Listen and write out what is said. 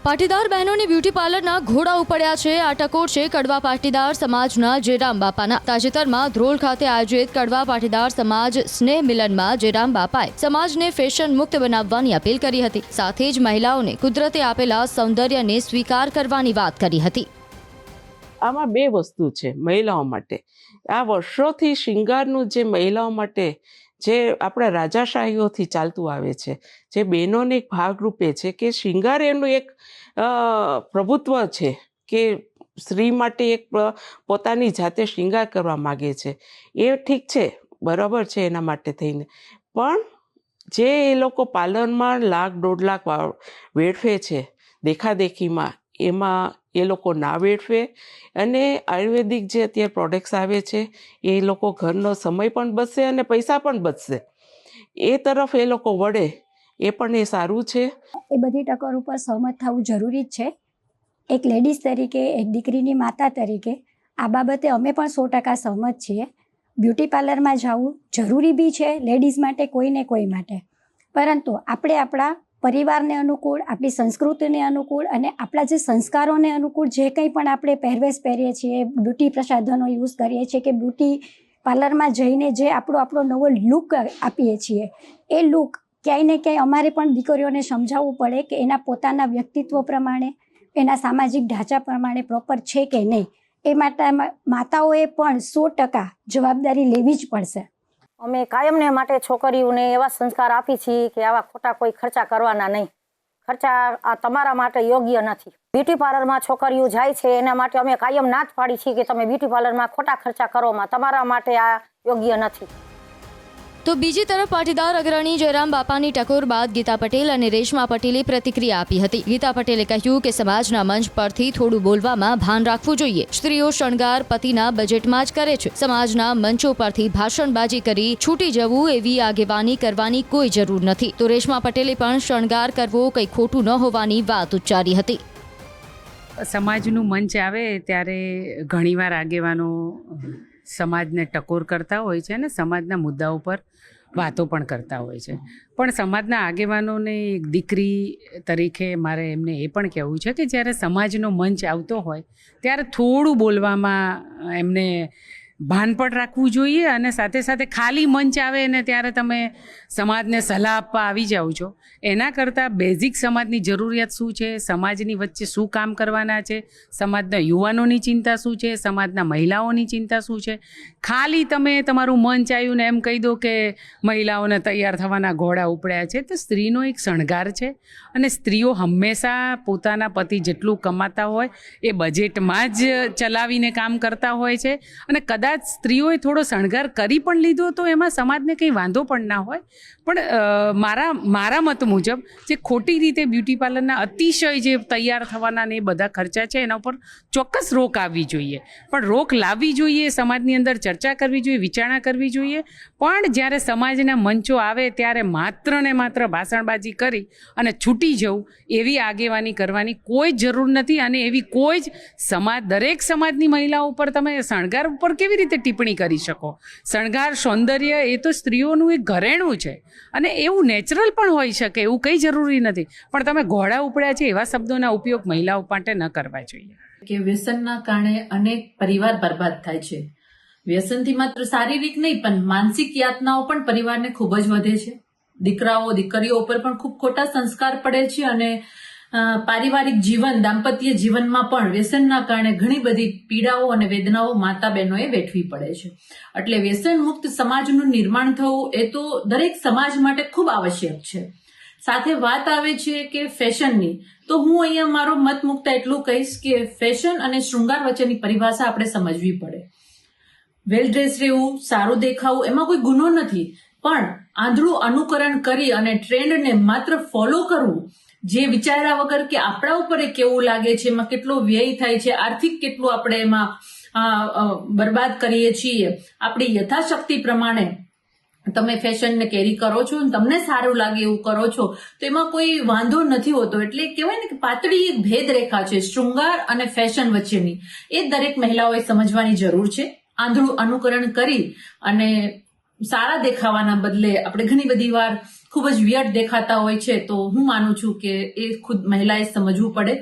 પાટીદાર બહેનોની બ્યુટી પાર્લરના ઘોડા ઉપડ્યા છે। આ ટકોર છે કડવા પાટીદાર સમાજના જેરામ બાપાના। તાજેતરમાં ધ્રોલ ખાતે આયોજિત કડવા પાટીદાર સમાજ સ્નેહ મિલનમાં જેરામ બાપાએ સમાજને ફેશન મુક્ત બનાવવાની અપીલ કરી હતી। સાથે જ મહિલાઓને કુદરતે આપેલા સૌંદર્યને સ્વીકાર કરવાની વાત કરી હતી। આમાં બે વસ્તુ છે મહિલાઓ માટે। આ વર્ષોથી શિંગારનું જે મહિલાઓ માટે જે આપણા રાજાશાહીઓથી ચાલતું આવે છે, જે બહેનોને એક ભાગરૂપે છે કે શિંગાર એનું એક પ્રભુત્વ છે કે સ્ત્રી માટે એક પોતાની જાતે શિંગાર કરવા માગે છે। એ ઠીક છે, બરાબર છે એના માટે થઈને, પણ જે એ લોકો પાર્લરમાં લાખ 1.5 લાખ વેડફે છે દેખાદેખીમાં, એમાં એ લોકો ના વેડફે અને આયુર્વેદિક જે અત્યારે પ્રોડક્ટ્સ આવે છે એ લોકો ઘરનો સમય પણ બચશે અને પૈસા પણ બચશે। એ તરફ એ લોકો વળે એ પણ એ સારું છે। એ બધી ટકોર ઉપર સહમત થવું જરૂરી જ છે। એક લેડીઝ તરીકે, એક દીકરીની માતા તરીકે આ બાબતે અમે પણ 100% સહમત છીએ। બ્યુટી પાર્લરમાં જવું જરૂરી બી છે લેડીઝ માટે, કોઈને કોઈ માટે, પરંતુ આપણે આપણા પરિવારને અનુકૂળ, આપણી સંસ્કૃતિને અનુકૂળ અને આપણા જે સંસ્કારોને અનુકૂળ જે કંઈ પણ આપણે પહેરવેશ પહેરીએ છીએ, બ્યુટી પ્રસાધનો યુઝ કરીએ છીએ કે બ્યુટી પાર્લરમાં જઈને જે આપણો નવો લુક આપીએ છીએ, એ લુક ક્યાંય ને ક્યાંય અમારે પણ દીકરીઓને સમજાવવું પડે કે એના પોતાના વ્યક્તિત્વ પ્રમાણે, એના સામાજિક ઢાંચા પ્રમાણે પ્રોપર છે કે નહીં। એ માટે માતાઓએ પણ 100% જવાબદારી લેવી જ પડશે। અમે કાયમને માટે છોકરીઓને એવા સંસ્કાર આપી છીએ કે આવા ખોટા કોઈ ખર્ચા કરવાના નહીં। ખર્ચા આ તમારા માટે યોગ્ય નથી। બ્યુટી પાર્લરમાં છોકરીઓ જાય છે એના માટે અમે કાયમ ના જ પાડી છીએ કે તમે બ્યુટી પાર્લરમાં ખોટા ખર્ચા કરોમાં, તમારા માટે આ યોગ્ય નથી। તો બીજી તરફ પાટીદાર અગ્રણી જયરામ બાપાની ટકોર બાદ ગીતા પટેલ અને રેશમા પટેલે પ્રતિક્રિયા આપી હતી। ગીતા પટેલે કહ્યું કે સમાજના મંચ પરથી થોડું બોલવામાં ભાન રાખવું જોઈએ। સ્ત્રીઓ શણગાર પતિના બજેટમાં જ કરે છે। સમાજના મંચો પરથી ભાષણબાજી કરી છૂટી જવું એવી આગેવાની કરવાની કોઈ જરૂર નથી। તો રેશમા પટેલે પણ શણગાર કરવો કંઈ ખોટું ન હોવાની વાત ઉચ્ચારી હતી। સમાજનું મંચ આવે ત્યારે ઘણીવાર આગેવાનો સમાજને ટકોર કરતા હોય છે અને સમાજના મુદ્દાઓ પર વાતો પણ કરતા હોય છે, પણ સમાજના આગેવાનોને એક દીકરી તરીકે મારે એમને એ પણ કહેવું છે કે જ્યારે સમાજનો મંચ આવતો હોય ત્યારે થોડું બોલવામાં એમને ભાન પણ રાખવું જોઈએ અને સાથે સાથે ખાલી મંચ આવે ને ત્યારે તમે સમાજને સલાહ આપવા આવી જાઓ છો, એના કરતાં બેઝિક સમાજની જરૂરિયાત શું છે, સમાજની વચ્ચે શું કામ કરવાના છે, સમાજના યુવાનોની ચિંતા શું છે, સમાજના મહિલાઓની ચિંતા શું છે, ખાલી તમે તમારું મંચ આવ્યું ને એમ કહી દો કે મહિલાઓને તૈયાર થવાના ઘોડા ઉપડ્યા છે। તો સ્ત્રીનો એક શણગાર છે અને સ્ત્રીઓ હંમેશા પોતાના પતિ જેટલું કમાતા હોય એ બજેટમાં જ ચલાવીને કામ કરતા હોય છે અને કદાચ સ્ત્રીઓએ થોડો શણગાર કરી પણ લીધો તો એમાં સમાજને કંઈ વાંધો પણ ના હોય। પણ મારા મત મુજબ જે ખોટી રીતે બ્યુટી પાર્લરના અતિશય જે તૈયાર થવાના ને એ બધા ખર્ચા છે એના ઉપર ચોક્કસ રોક આવવી જોઈએ, પણ રોક લાવવી જોઈએ, સમાજની અંદર ચર્ચા કરવી જોઈએ, વિચારણા કરવી જોઈએ। પણ જ્યારે સમાજના મંચો આવે ત્યારે માત્ર ને માત્ર ભાષણબાજી કરી અને છૂટી જવું એવી આગેવાની કરવાની કોઈ જરૂર નથી અને એવી કોઈ જ દરેક સમાજની મહિલાઓ ઉપર તમે શણગાર ઉપર કેવી રીતે ટિપ્પણી કરી શકો? શણગાર, સૌંદર્ય એ તો સ્ત્રીઓનું એક ઘરેણું છે અને એવું નેચરલ પણ હોઈ શકે, એવું કંઈ જરૂરી નથી, પણ તમે ઘોડા ઉપડ્યા છે એવા શબ્દોના ઉપયોગ મહિલાઓ માટે ન કરવા જોઈએ। કે વ્યસનના કારણે અનેક પરિવાર બરબાદ થાય છે। વ્યસનથી માત્ર શારીરિક નહીં પણ માનસિક યાતનાઓ પણ પરિવારને ખૂબ જ વધે છે। દીકરાઓ દીકરીઓ ઉપર પણ ખૂબ ખોટા સંસ્કાર પડે છે અને પારિવારિક જીવન, દાંપત્ય જીવનમાં પણ વ્યસનના કારણે ઘણી બધી પીડાઓ અને વેદનાઓ માતા બહેનોએ વેઠવી પડે છે। એટલે વ્યસન મુક્ત સમાજનું નિર્માણ થવું એ તો દરેક સમાજ માટે ખૂબ આવશ્યક છે। સાથે વાત આવે છે કે ફેશનની, તો હું અહીંયા મારો મત મૂકતા એટલું કહીશ કે ફેશન અને શૃંગાર વચ્ચેની પરિભાષા આપણે સમજવી પડે। વેલ ડ્રેસ રહેવું, સારું દેખાવું એમાં કોઈ ગુનો નથી, પણ આંધળું અનુકરણ કરી અને ટ્રેન્ડને માત્ર ફોલો કરવું, જે વિચાર્યા વગર કે આપણા ઉપર એ કેવું લાગે છે, એમાં કેટલો વ્યય થાય છે, આર્થિક કેટલું આપણે એમાં બરબાદ કરીએ છીએ, આપણી યથાશક્તિ પ્રમાણે તમે ફેશનને કેરી કરો છો અને તમને સારું લાગે એવું કરો છો તો એમાં કોઈ વાંધો નથી હોતો। એટલે કહેવાય ને કે પાતળી એક ભેદ રેખા છે શૃંગાર અને ફેશન વચ્ચેની, એ દરેક મહિલાઓએ સમજવાની જરૂર છે। આંધળું અનુકરણ કરી અને સારા દેખાવાના બદલે આપણે ઘણી બધી વાર ખૂબ જ વિયર્ડ દેખાતા હોય છે, તો હું માનું છું કે એ ખુદ મહિલાએ સમજવું પડે